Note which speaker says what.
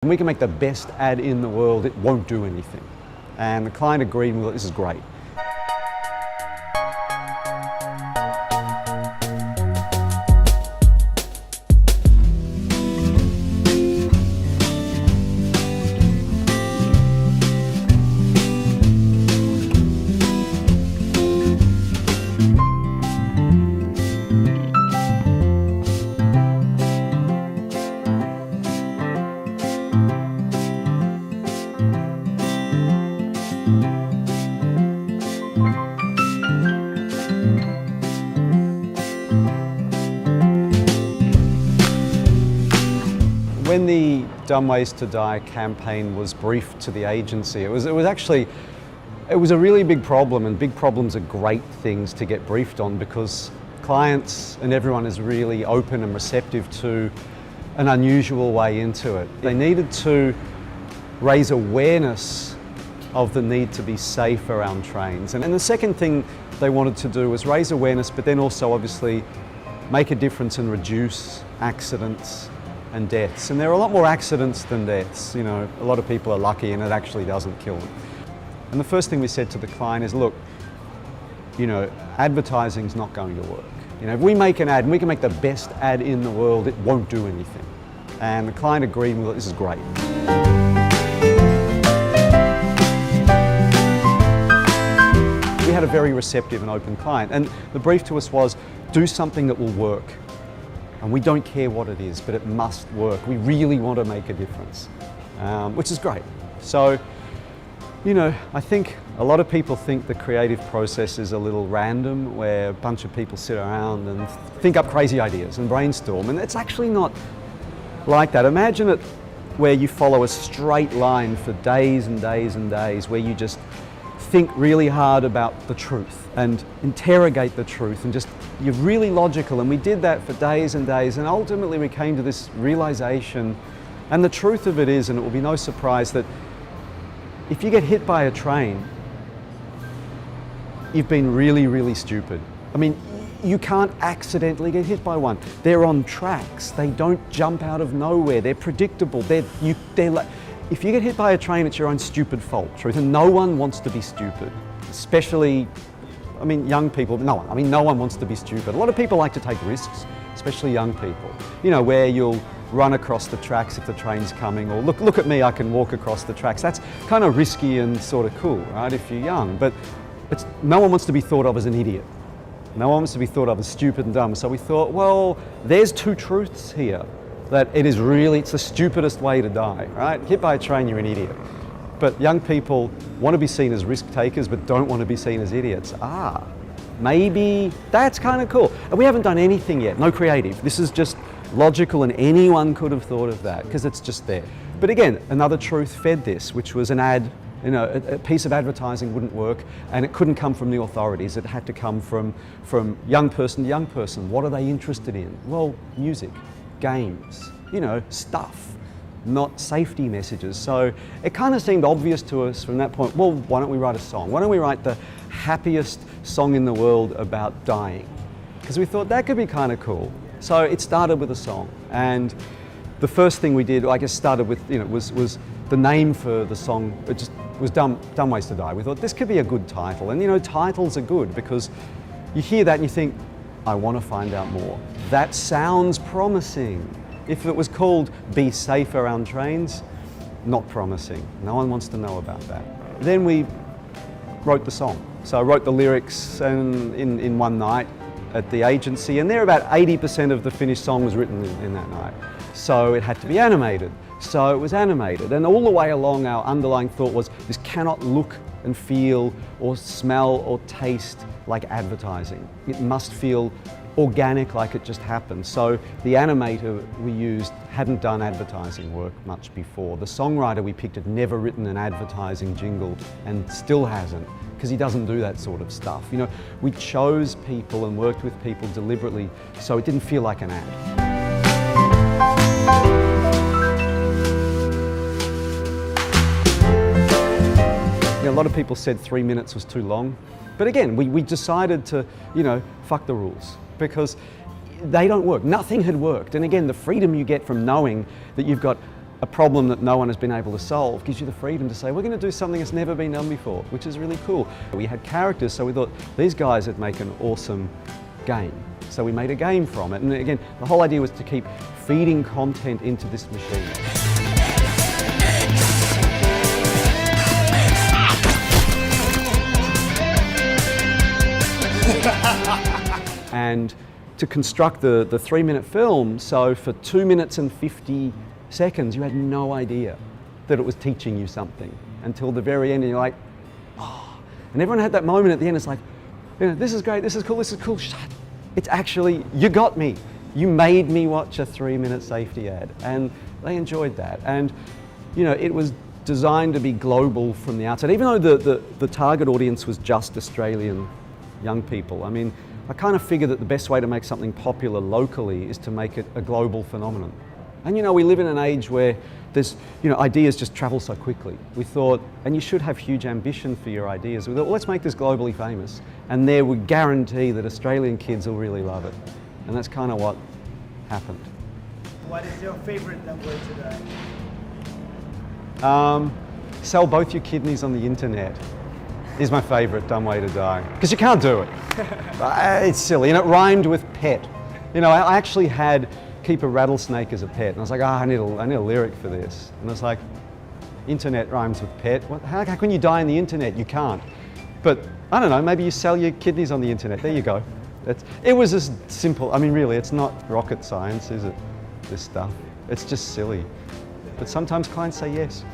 Speaker 1: We can make the best ad in the world, it won't do anything. And the client agreed, and we thought, this is great. When the Dumb Ways to Die campaign was briefed to the agency, it was a really big problem, and big problems are great things to get briefed on because clients and everyone is really open and receptive to an unusual way into it. They needed to raise awareness of the need to be safe around trains. And the second thing they wanted to do was raise awareness, but then also obviously make a difference and reduce accidents and deaths. And there are a lot more accidents than deaths. You know, a lot of people are lucky and it actually doesn't kill them. And the first thing we said to the client is, look, you know, advertising's not going to work. You know, if we make an ad and we can make the best ad in the world, it won't do anything. And the client agreed, and we thought, this is great. We had a very receptive and open client, and the brief to us was, do something that will work. And we don't care what it is, but it must work. We really want to make a difference, which is great. So, you know, I think a lot of people think the creative process is a little random, where a bunch of people sit around and think up crazy ideas and brainstorm, and it's actually not like that. Imagine it where you follow a straight line for days and days and days, where you just think really hard about the truth and interrogate the truth, and just, you're really logical. And we did that for days and days, and ultimately we came to this realization, and the truth of it is, and it will be no surprise, that if you get hit by a train, you've been really, really stupid. I mean, you can't accidentally get hit by one. They're on tracks. They don't jump out of nowhere. They're predictable. If you get hit by a train, it's your own stupid fault, truth. And no one wants to be stupid, especially, I mean, young people. No one wants to be stupid. A lot of people like to take risks, especially young people. You know, where you'll run across the tracks if the train's coming, or look at me, I can walk across the tracks. That's kind of risky and sort of cool, right, if you're young. But no one wants to be thought of as an idiot. No one wants to be thought of as stupid and dumb. So we thought, well, there's two truths here. That it's the stupidest way to die, right? Hit by a train, you're an idiot. But young people want to be seen as risk takers, but don't want to be seen as idiots. Maybe that's kind of cool. And we haven't done anything yet, no creative. This is just logical, and anyone could have thought of that because it's just there. But again, another truth fed this, which was an ad. You know, a piece of advertising wouldn't work, and it couldn't come from the authorities. It had to come from young person to young person. What are they interested in? Well, music, games, you know, stuff, not safety messages. So it kind of seemed obvious to us from that point, well, why don't we write a song? Why don't we write the happiest song in the world about dying? Because we thought that could be kind of cool. So it started with a song, and the first thing we did, I guess, started with, you know, was the name for the song. It just was Dumb Ways to Die. We thought this could be a good title, and you know, titles are good because you hear that and you think, I want to find out more. That sounds promising. If it was called Be Safe Around Trains, not promising. No one wants to know about that. Then we wrote the song. So I wrote the lyrics in one night at the agency, and there about 80% of the finished song was written in that night. So it had to be animated. So it was animated, and all the way along our underlying thought was, this cannot look and feel or smell or taste like advertising. It must feel organic, like it just happened. So the animator we used hadn't done advertising work much before. The songwriter we picked had never written an advertising jingle, and still hasn't, because he doesn't do that sort of stuff. You know, we chose people and worked with people deliberately so it didn't feel like an ad. You know, a lot of people said 3 minutes was too long. But again, we decided to, you know, fuck the rules, because they don't work. Nothing had worked. And again, the freedom you get from knowing that you've got a problem that no one has been able to solve gives you the freedom to say, we're going to do something that's never been done before, which is really cool. We had characters, so we thought these guys would make an awesome game. So we made a game from it. And again, the whole idea was to keep feeding content into this machine. And to construct the 3-minute film, so for 2 minutes and 50 seconds, you had no idea that it was teaching you something until the very end, and you're like, oh. And everyone had that moment at the end, it's like, you know, this is great, this is cool, shut. It's actually, you got me. You made me watch a 3-minute safety ad. And they enjoyed that. And, you know, it was designed to be global from the outset, even though the target audience was just Australian young people. I mean, I kind of figured that the best way to make something popular locally is to make it a global phenomenon. And you know, we live in an age where there's, you know, ideas just travel so quickly. We thought, and you should have huge ambition for your ideas. We thought, well, let's make this globally famous. And there we guarantee that Australian kids will really love it. And that's kind of what happened.
Speaker 2: What is your favorite dumb way to die?
Speaker 1: Sell both your kidneys on the internet is my favorite dumb way to die. Because you can't do it. It's silly, and it rhymed with pet. You know, I actually had keep a rattlesnake as a pet, and I was like, I need a lyric for this. And I was like, internet rhymes with pet. How can you die on the internet? You can't. But I don't know, maybe you sell your kidneys on the internet. There you go. It was as simple. I mean, really, it's not rocket science, is it? This stuff. It's just silly. But sometimes clients say yes.